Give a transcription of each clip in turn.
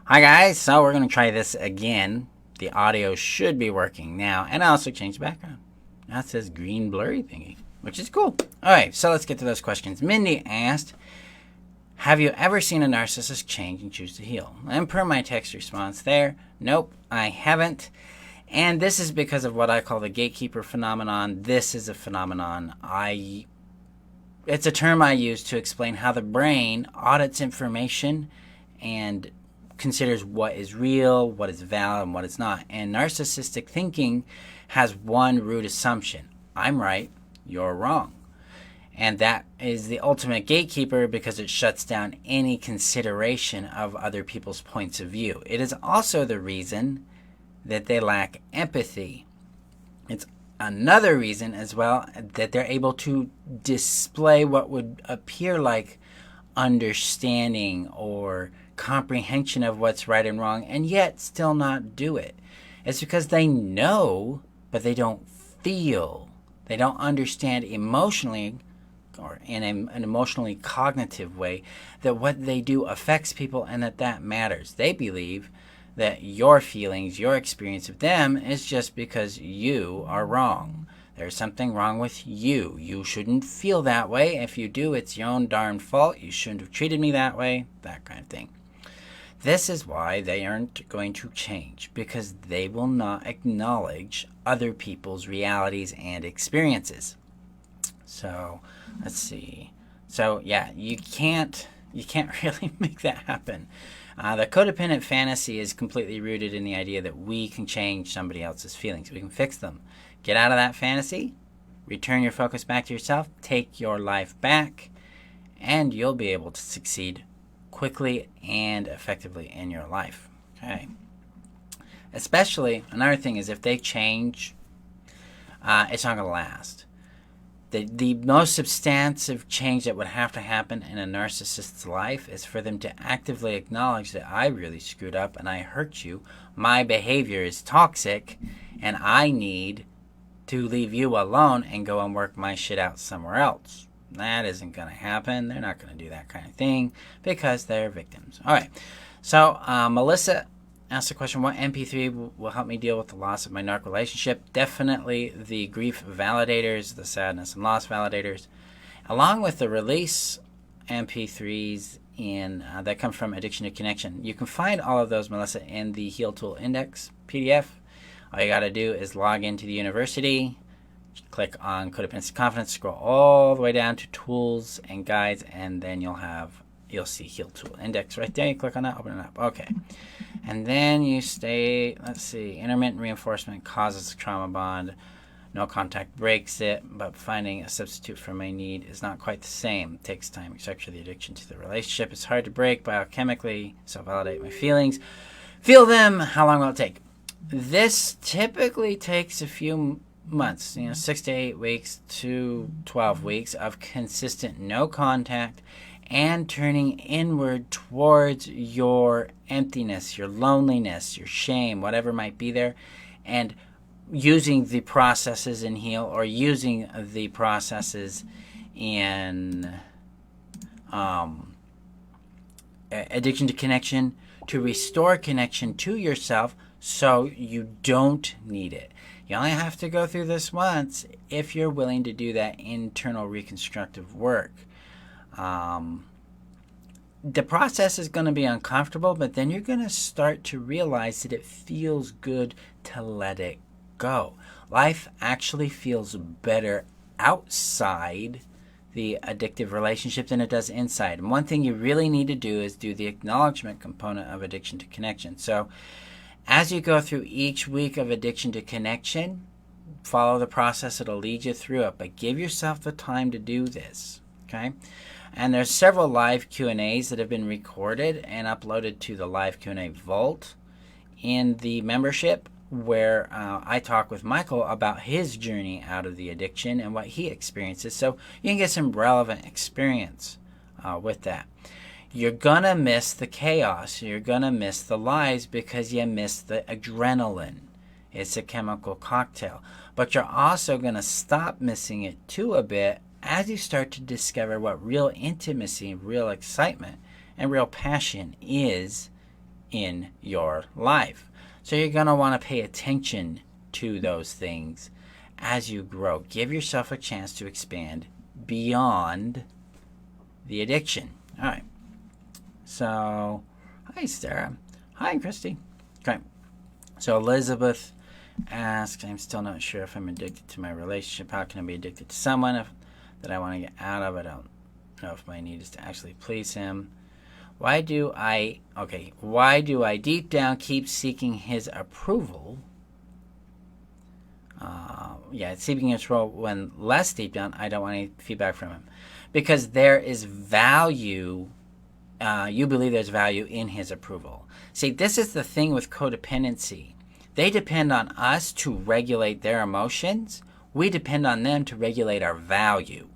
Hi guys, so we're going to try this again. The audio should be working now, and I also changed the background. Now it says green blurry thingy, which is cool. Alright, so let's get to those questions. Mindy asked, have you ever seen a narcissist change and choose to heal? And per my text response there, nope, I haven't. And this is because of what I call the gatekeeper phenomenon. This is a phenomenon it's a term I use to explain how the brain audits information and considers what is real, what is valid, and what is not. And narcissistic thinking has one root assumption: I'm right, you're wrong. And that is the ultimate gatekeeper because it shuts down any consideration of other people's points of view. It is also the reason that they lack empathy. It's another reason as well that they're able to display what would appear like understanding or comprehension of what's right and wrong and yet still not do it. It's because they know, but they don't feel. They don't understand emotionally or in an emotionally cognitive way that what they do affects people and that matters. They believe that your feelings, your experience of them is just because you are wrong. There's something wrong with you. You shouldn't feel that way. If you do, it's your own darn fault. You shouldn't have treated me that way, that kind of thing. This is why they aren't going to change, because they will not acknowledge other people's realities and experiences. So, let's see. So, yeah, you can't really make that happen. The codependent fantasy is completely rooted in the idea that we can change somebody else's feelings. We can fix them. Get out of that fantasy, return your focus back to yourself, take your life back, and you'll be able to succeed quickly and effectively in your life. Okay. Especially, another thing is if they change, it's not going to last. The most substantive change that would have to happen in a narcissist's life is for them to actively acknowledge that I really screwed up and I hurt you. My behavior is toxic and I need to leave you alone and go and work my shit out somewhere else. That isn't going to happen. They're not going to do that kind of thing because they're victims. All right. So Melissa asked the question, what MP3 will help me deal with the loss of my narc relationship? Definitely the grief validators, the sadness and loss validators, along with the release MP3s that come from Addiction to Connection. You can find all of those, Melissa, in the Heal Tool Index PDF. All you got to do is log into the university, click on Codependency Confidence, scroll all the way down to Tools and Guides, and then you'll see Heal Tool Index right there. You click on that, open it up. Okay. And then you stay, let's see, intermittent reinforcement causes a trauma bond. No contact breaks it, but finding a substitute for my need is not quite the same. It takes time, etc. The addiction to the relationship is hard to break biochemically, so validate my feelings. Feel them. How long will it take? This typically takes a few months, 6 to 8 weeks to 12 weeks of consistent no contact and turning inward towards your emptiness, your loneliness, your shame, whatever might be there, and using the processes in Heal or using the processes in Addiction to Connection to restore connection to yourself so you don't need it. You only have to go through this once if you're willing to do that internal reconstructive work. The process is going to be uncomfortable, but then you're going to start to realize that it feels good to let it go. Life actually feels better outside the addictive relationship than it does inside. And one thing you really need to do is do the acknowledgement component of Addiction to Connection. So as you go through each week of Addiction to Connection, follow the process. It'll lead you through it, but give yourself the time to do this, okay? And there's several live Q&As that have been recorded and uploaded to the live Q&A vault in the membership where I talk with Michael about his journey out of the addiction and what he experiences, so you can get some relevant experience with that. You're going to miss the chaos. You're going to miss the lies because you miss the adrenaline. It's a chemical cocktail. But you're also going to stop missing it too a bit as you start to discover what real intimacy, real excitement, and real passion is in your life. So you're going to want to pay attention to those things as you grow. Give yourself a chance to expand beyond the addiction. All right. So, hi, Sarah. Hi, Christy. Okay. So Elizabeth asks, I'm still not sure if I'm addicted to my relationship. How can I be addicted to someone that I want to get out of? I don't know if my need is to actually please him. Why do I deep down keep seeking his approval? Seeking his approval when less deep down, I don't want any feedback from him. Because there is value, you believe there's value in his approval. See, this is the thing with codependency. They depend on us to regulate their emotions. We depend on them to regulate our value.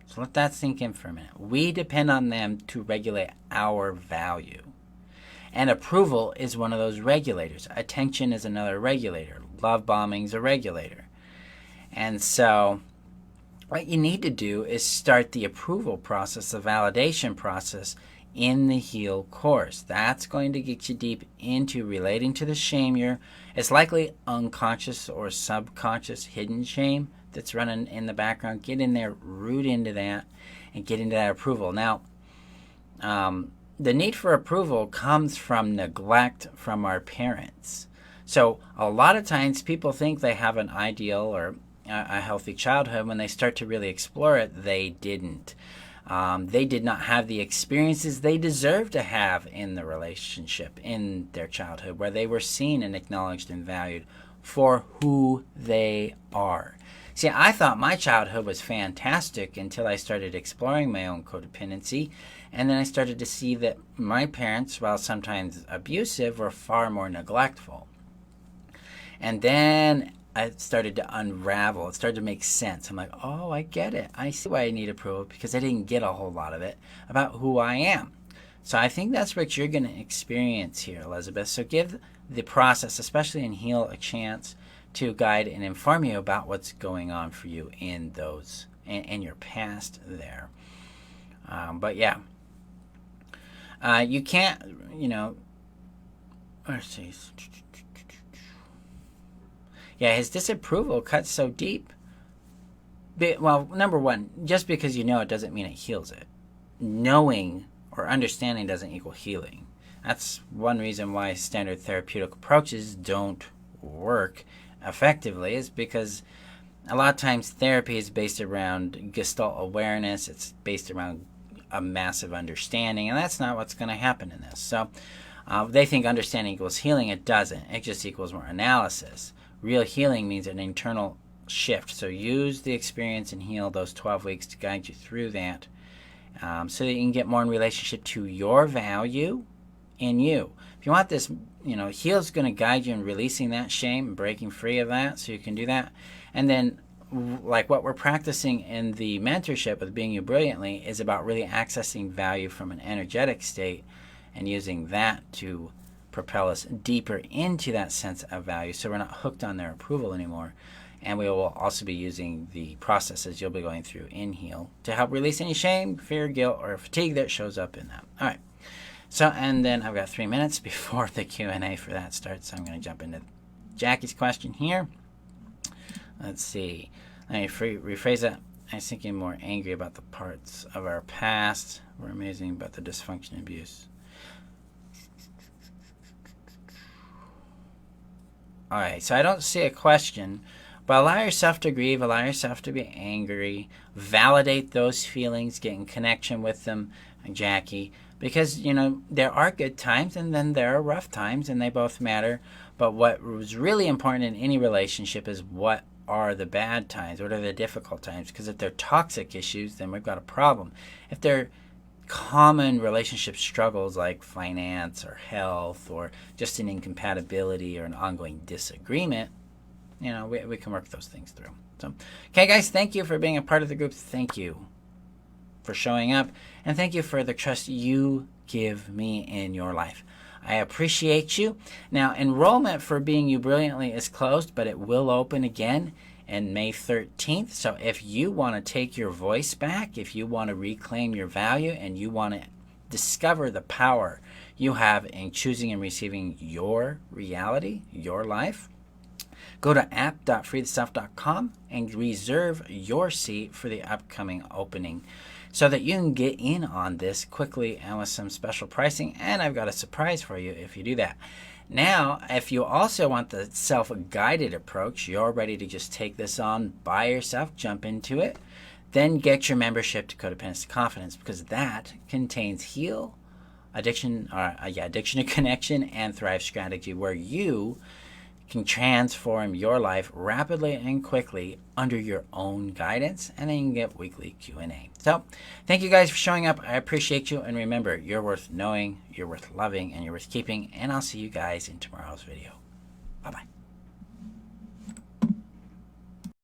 So let that sink in for a minute. We depend on them to regulate our value. And approval is one of those regulators. Attention is another regulator. Love bombing is a regulator. And so what you need to do is start the approval process, the validation process in the HEAL course. That's going to get you deep into relating to the shame. It's likely unconscious or subconscious hidden shame that's running in the background. Get in there, root into that, and get into that approval. Now, the need for approval comes from neglect from our parents. So a lot of times people think they have an ideal or a healthy childhood. When they start to really explore it, they didn't. They did not have the experiences they deserve to have in the relationship, in their childhood, where they were seen and acknowledged and valued for who they are. See, I thought my childhood was fantastic until I started exploring my own codependency, and then I started to see that my parents, while sometimes abusive, were far more neglectful. And then it started to unravel. It started to make sense. I'm like, oh, I get it. I see why I need approval, because I didn't get a whole lot of it about who I am. So I think that's what you're going to experience here, Elizabeth. So give the process, especially in HEAL, a chance to guide and inform you about what's going on for you in those, in your past there. But yeah, you can't, let's see. Yeah, his disapproval cuts so deep. Well, number one, just because you know it doesn't mean it heals it. Knowing or understanding doesn't equal healing. That's one reason why standard therapeutic approaches don't work effectively, is because a lot of times therapy is based around Gestalt awareness. It's based around a massive understanding, and that's not what's going to happen in this. So they think understanding equals healing. It doesn't. It just equals more analysis. Real healing means an internal shift. So use the experience and HEAL those 12 weeks to guide you through that, so that you can get more in relationship to your value in you. If you want this, HEAL is going to guide you in releasing that shame and breaking free of that, so you can do that. And then, like what we're practicing in the mentorship with Being You Brilliantly is about really accessing value from an energetic state and using that to propel us deeper into that sense of value, so we're not hooked on their approval anymore. And we will also be using the processes you'll be going through in HEAL to help release any shame, fear, guilt, or fatigue that shows up in that. All right. So, and then I've got 3 minutes before the Q&A for that starts, so I'm going to jump into Jackie's question here. Let's see. Let me rephrase that. I was thinking more angry about the parts of our past were amazing about the dysfunction and abuse. All right, so I don't see a question, but allow yourself to grieve, allow yourself to be angry, validate those feelings, get in connection with them, Jackie, because, there are good times and then there are rough times, and they both matter. But what was really important in any relationship is what are the bad times, what are the difficult times, because if they're toxic issues, then we've got a problem. If they're common relationship struggles like finance or health or just an incompatibility or an ongoing disagreement, we can work those things through. So, okay, guys, thank you for being a part of the group. Thank you for showing up, and thank you for the trust you give me in your life. I appreciate you. Now, enrollment for Being You Brilliantly is closed, but it will open again on May 13th. So if you want to take your voice back, if you want to reclaim your value, and you want to discover the power you have in choosing and receiving your reality, your life, go to app.freetheself.com and reserve your seat for the upcoming opening so that you can get in on this quickly and with some special pricing. And I've got a surprise for you if you do that. Now, if you also want the self-guided approach, you're ready to just take this on by yourself, jump into it, then get your membership to Codependency Confidence, because that contains Heal, Addiction to Connection, and Thrive Strategy, where you can transform your life rapidly and quickly under your own guidance, and then you can get weekly Q&A. So thank you guys for showing up. I appreciate you, and remember, you're worth knowing, you're worth loving, and you're worth keeping, and I'll see you guys in tomorrow's video. Bye-bye.